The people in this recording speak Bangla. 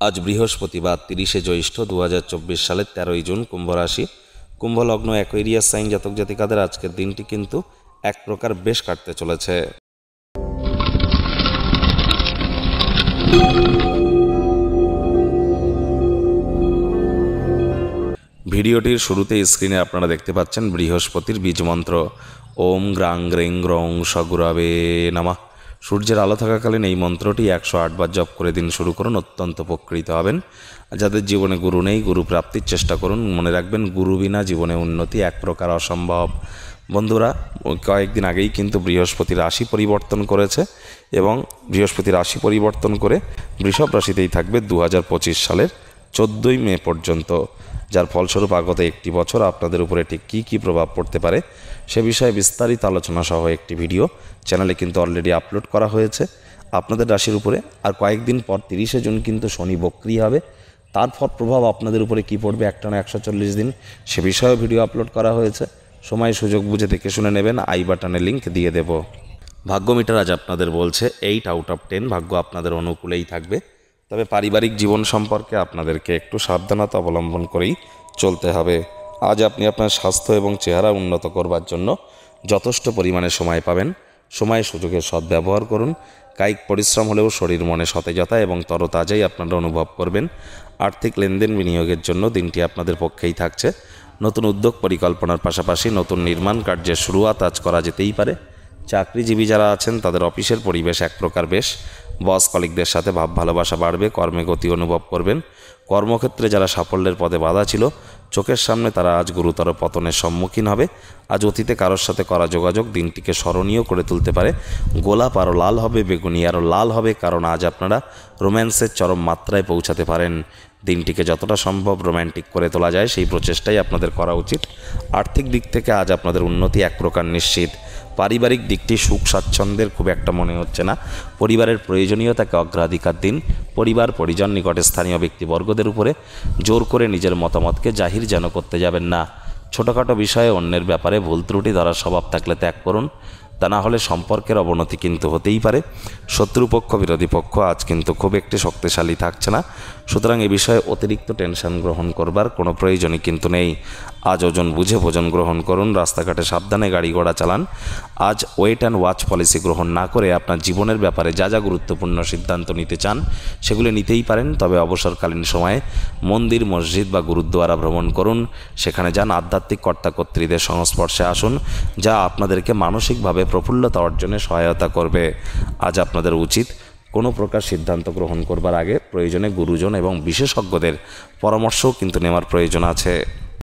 আজ বৃহস্পতিবার 30শে জ্যৈষ্ঠ 2024 সালের 13ই জুন। কুম্ভ রাশি, কুম্ভ লগ্ন, অ্যাকোয়ারিয়াস সাইন জাতক জাতিকাদের আজকের দিনটি কিন্তু এক প্রকার বেশ কাটতে চলেছে। ভিডিওটির শুরুতে স্ক্রিনে আপনারা দেখতে পাচ্ছেন বৃহস্পতির বীজ মন্ত্র ওম গ্রাং গ্রেং গ্রং সগুরাবে নমঃ। সূর্যের আলো থাকাকালীন এই মন্ত্রটি 108 বার জপ করে দিন শুরু করুন, অত্যন্ত উপকৃত হবেন। যাদের জীবনে গুরু নেই, গুরু প্রাপ্তির চেষ্টা করুন। মনে রাখবেন, গুরু বিনা জীবনে উন্নতি এক প্রকার অসম্ভব। বন্ধুরা, কয়েকদিন আগেই কিন্তু বৃহস্পতি রাশি পরিবর্তন করেছে এবং বৃহস্পতি রাশি পরিবর্তন করে বৃষভ রাশিতেই থাকবে 2025 সালের 14ই মে পর্যন্ত, যার ফলস্বরূপ আগত একটি বছর আপনাদের উপরে ঠিক কী প্রভাব পড়তে পারে সে বিষয়ে বিস্তারিত আলোচনা সহ একটি ভিডিও চ্যানেলে কিন্তু অলরেডি আপলোড করা হয়েছে আপনাদের রাশির উপরে। আর কয়েকদিন পর 30শে জুন কিন্তু শনি বক্রী হবে, তারপর প্রভাব আপনাদের উপরে কী পড়বে একটানা 140 দিন সে বিষয়েও ভিডিও আপলোড করা হয়েছে। সময় সুযোগ বুঝে দেখে শুনে নেবেন, আই বাটনে লিঙ্ক দিয়ে দেব। ভাগ্য মিটার আজ আপনাদের বলছে 8 আউট অফ 10, ভাগ্য আপনাদের অনুকূলেই থাকবে। তবে পারিবারিক জীবন সম্পর্কে আপনাদেরকে একটু সাবধানতা অবলম্বন করেই চলতে হবে। আজ আপনি আপনার স্বাস্থ্য এবং চেহারা উন্নত করবার জন্য যথেষ্ট পরিমাণে সময় পাবেন। সময় সুযোগের সদ্ব্যবহার করুন। কায়িক পরিশ্রম হলেও শরীর মনে সতেজতা এবং তরতাজাই আপনারা অনুভব করবেন। আর্থিক লেনদেন বিনিয়োগের জন্য দিনটি আপনাদের পক্ষেই থাকছে। নতুন উদ্যোগ পরিকল্পনার পাশাপাশি নতুন নির্মাণ কার্যের শুরুয়াত আজ করা যেতেই পারে। চাকরিজীবী যারা আছেন তাদের অফিসের পরিবেশ এক প্রকার বেশ, বস কলিগদের সাথে ভাব ভালোবাসা বাড়বে, কর্মে গতি অনুভব করবেন। কর্মক্ষেত্রে যারা সাফল্যের পদে বাধা ছিল, চোখের সামনে তারা আজ গুরুতর পতনের সম্মুখীন হবে। আজ অতীতে কারোর সাথে করা যোগাযোগ দিনটিকে স্মরণীয় করে তুলতে পারে। গোলাপ আরও লাল হবে, বেগুনি আরও লাল হবে, কারণ আজ আপনারা রোম্যান্সের চরম মাত্রায় পৌঁছাতে পারেন। দিনটিকে যতটা সম্ভব রোম্যান্টিক করে তোলা যায় সেই প্রচেষ্টাই আপনাদের করা উচিত। আর্থিক দিক থেকে আজ আপনাদের উন্নতি এক প্রকার নিশ্চিত। পারিবারিক দিকটি সুখ স্বাচ্ছন্দ্যের খুব একটা মনে হচ্ছে না। পরিবারের প্রয়োজনীয়তাকে অগ্রাধিকার দিন। পরিবার পরিজন নিকটে স্থানীয় ব্যক্তিবর্গদের উপরে জোর করে নিজের মতামতকে জাহির যেন করতে যাবেন না। ছোটোখাটো বিষয়ে অন্যের ব্যাপারে ভুল ত্রুটি ধরার স্বভাব থাকলে ত্যাগ করুন, তা না হলে সম্পর্কের অবনতি কিন্তু হতেই পারে। শত্রুপক্ষ বিরোধী পক্ষ আজ কিন্তু খুব একটি শক্তিশালী থাকছে না, সুতরাং এ বিষয়ে অতিরিক্ত টেনশন গ্রহণ করবার কোনো প্রয়োজনই কিন্তু নেই। আজ ওজন বুঝে ভোজন গ্রহণ করুন, রাস্তাঘাটে সাবধানে গাড়ি ঘোড়া চালান। আজ ওয়েট অ্যান্ড ওয়াচ পলিসি গ্রহণ না করে আপনার জীবনের ব্যাপারে যা যা গুরুত্বপূর্ণ সিদ্ধান্ত নিতে চান সেগুলি নিতেই পারেন। তবে অবসরকালীন সময়ে মন্দির, মসজিদ বা গুরুদ্বারা ভ্রমণ করুন, সেখানে যান, আধ্যাত্মিক কর্তাকর্ত্রীদের সংস্পর্শে আসুন, যা আপনাদেরকে মানসিকভাবে প্রফুল্লতা অর্জনে সহায়তা করবে। আজ আপনাদের উচিত কোনো প্রকার সিদ্ধান্ত গ্রহণ করবার আগে প্রয়োজনে গুরুজন এবং বিশেষজ্ঞদের পরামর্শও কিন্তু নেওয়ার প্রয়োজন আছে।